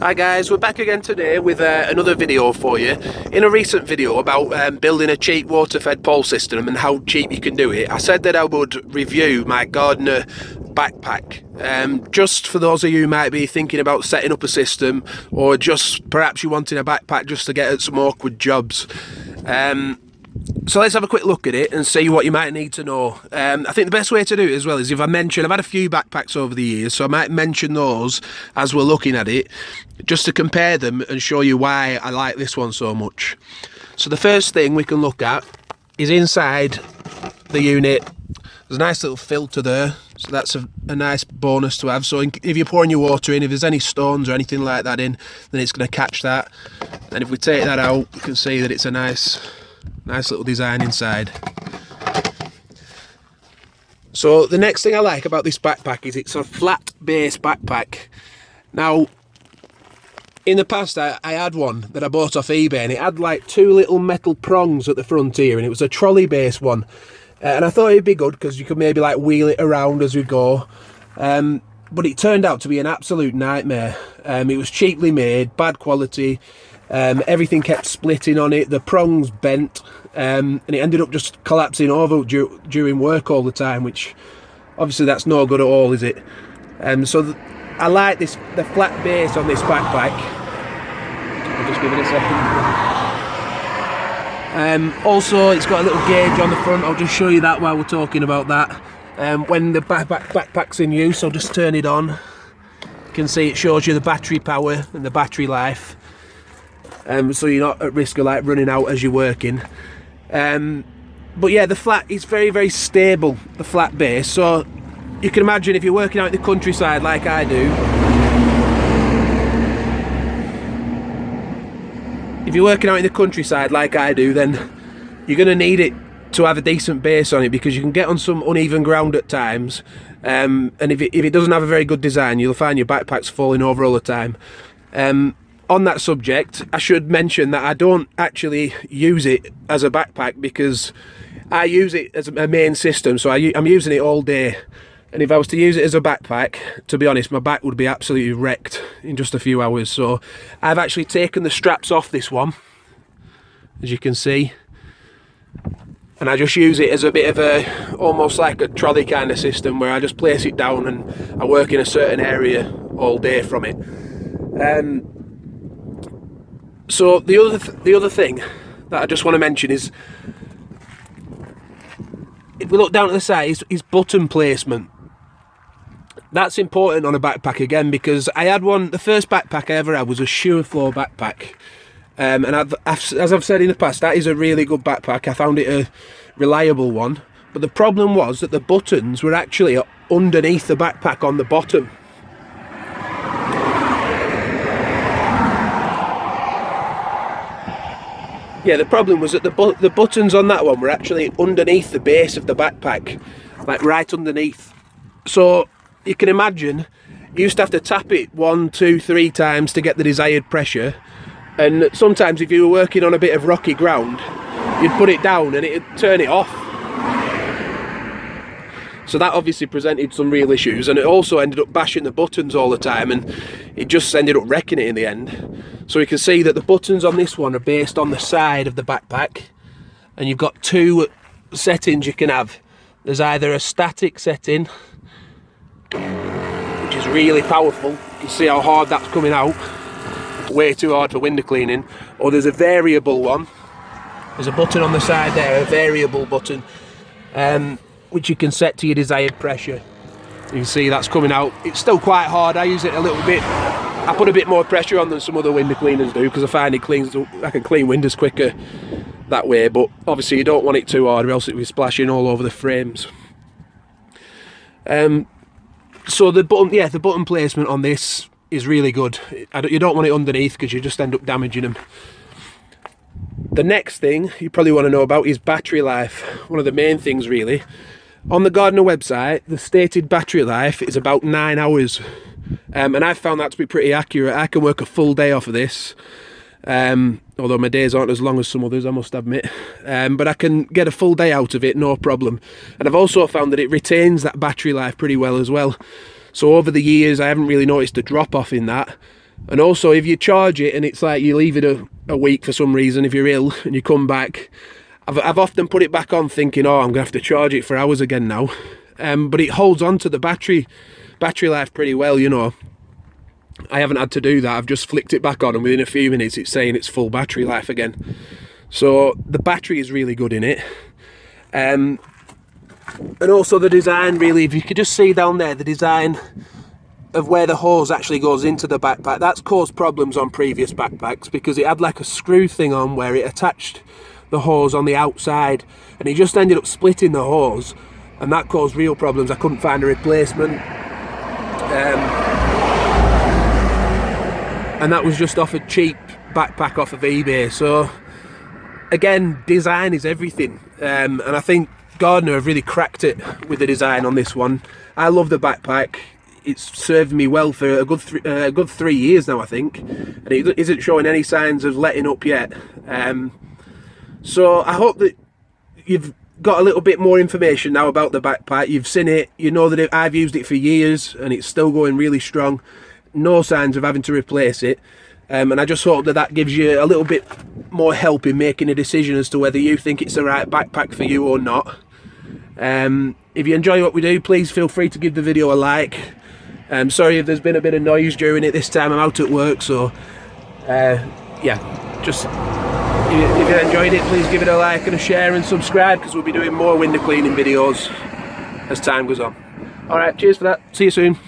Hi guys, we're back again today with another video for you. In a recent video about building a cheap water-fed pole system and how cheap you can do it, I said that I would review my Gardiner backpack. Just for those of you who might be thinking about setting up a system, or just perhaps you wanting a backpack just to get at some awkward jobs. So let's have a quick look at it and see what you might need to know. I think the best way to do it as well is if I've had a few backpacks over the years, so I might mention those as we're looking at it, just to compare them and show you why I like this one so much. So the first thing we can look at is inside the unit. There's a nice little filter there, so that's a nice bonus to have. So if you're pouring your water in, if there's any stones or anything like that in, then it's going to catch that. And if we take that out, you can see that it's a nice little design inside. So the next thing I like about this backpack is it's a flat base backpack. Now, in the past I had one that I bought off eBay, and it had like two little metal prongs at the front here, and it was a trolley base one. And I thought it'd be good because you could maybe like wheel it around as we go. But it turned out to be an absolute nightmare. It was cheaply made, bad quality. Everything kept splitting on it, the prongs bent, and it ended up just collapsing over during work all the time, which obviously that's no good at all, is it? So I like the flat base on this backpack. I'll just give it a second. Also, it's got a little gauge on the front. I'll just show you that while we're talking about that. When the backpack's in use, I'll just turn it on. You can see it shows you the battery power and the battery life. So you're not at risk of like running out as you're working. But yeah, the flat is very, very stable, the flat base. So you can imagine if you're working out in the countryside like I do, then you're going to need it to have a decent base on it, because you can get on some uneven ground at times, and if it doesn't have a very good design, you'll find your backpack's falling over all the time. On that subject, I should mention that I don't actually use it as a backpack, because I use it as a main system, so I'm using it all day. And if I was to use it as a backpack, to be honest, my back would be absolutely wrecked in just a few hours. So I've actually taken the straps off this one, as you can see, and I just use it as a bit of almost like a trolley kind of system, where I just place it down and I work in a certain area all day from it. So the other thing that I just want to mention is, if we look down at the side, is button placement. That's important on a backpack again, because I had one, the first backpack I ever had was a Shurflo backpack. And as I've said in the past, that is a really good backpack. I found it a reliable one. But the problem was that the buttons were actually underneath the backpack on the bottom. Yeah, the problem was that the buttons on that one were actually underneath the base of the backpack, like right underneath. So you can imagine, you used to have to tap it 1, 2, 3 times to get the desired pressure. And sometimes if you were working on a bit of rocky ground, you'd put it down and it'd turn it off. So that obviously presented some real issues, and it also ended up bashing the buttons all the time, and it just ended up wrecking it in the end. So you can see that the buttons on this one are based on the side of the backpack, and you've got two settings you can have. There's either a static setting, which is really powerful. You can see how hard that's coming out, way too hard for window cleaning. Or there's a variable one. There's a button on the side there, a variable button, which you can set to your desired pressure. You can see that's coming out. It's still quite hard. I use it a little bit. I put a bit more pressure on than some other window cleaners do, because I find I can clean windows quicker that way. But obviously you don't want it too hard, or else it will be splashing all over the frames. So the button placement on this is really good. You don't want it underneath, because you just end up damaging them. The next thing you probably want to know about is battery life. One of the main things, really. On the Gardiner website, the stated battery life is about 9 hours. And I've found that to be pretty accurate. I can work a full day off of this. Although my days aren't as long as some others, I must admit. But I can get a full day out of it, no problem. And I've also found that it retains that battery life pretty well as well. So over the years, I haven't really noticed a drop off in that. And also, if you charge it and it's like you leave it a week for some reason, if you're ill and you come back, I've often put it back on thinking, oh, I'm gonna have to charge it for hours again now. But it holds on to the battery life pretty well, you know. I haven't had to do that. I've just flicked it back on and within a few minutes it's saying it's full battery life again. So the battery is really good in it. And also the design, really, if you could just see down there, the design of where the hose actually goes into the backpack, that's caused problems on previous backpacks because it had like a screw thing on where it attached the hose on the outside and it just ended up splitting the hose, and that caused real problems. I couldn't find a replacement, and that was just off a cheap backpack off of eBay. So again, design is everything, and I think Gardiner have really cracked it with the design on this one. I love the backpack. It's served me well for a good 3 years now, I think, and it isn't showing any signs of letting up yet. So I hope that you've got a little bit more information now about the backpack. You've seen it, you know that I've used it for years and it's still going really strong. No signs of having to replace it. And I just hope that that gives you a little bit more help in making a decision as to whether you think it's the right backpack for you or not. If you enjoy what we do, please feel free to give the video a like. Sorry if there's been a bit of noise during it this time. I'm out at work, so yeah, just if you enjoyed it, please give it a like and a share and subscribe, because we'll be doing more window cleaning videos as time goes on. Alright, cheers for that. See you soon.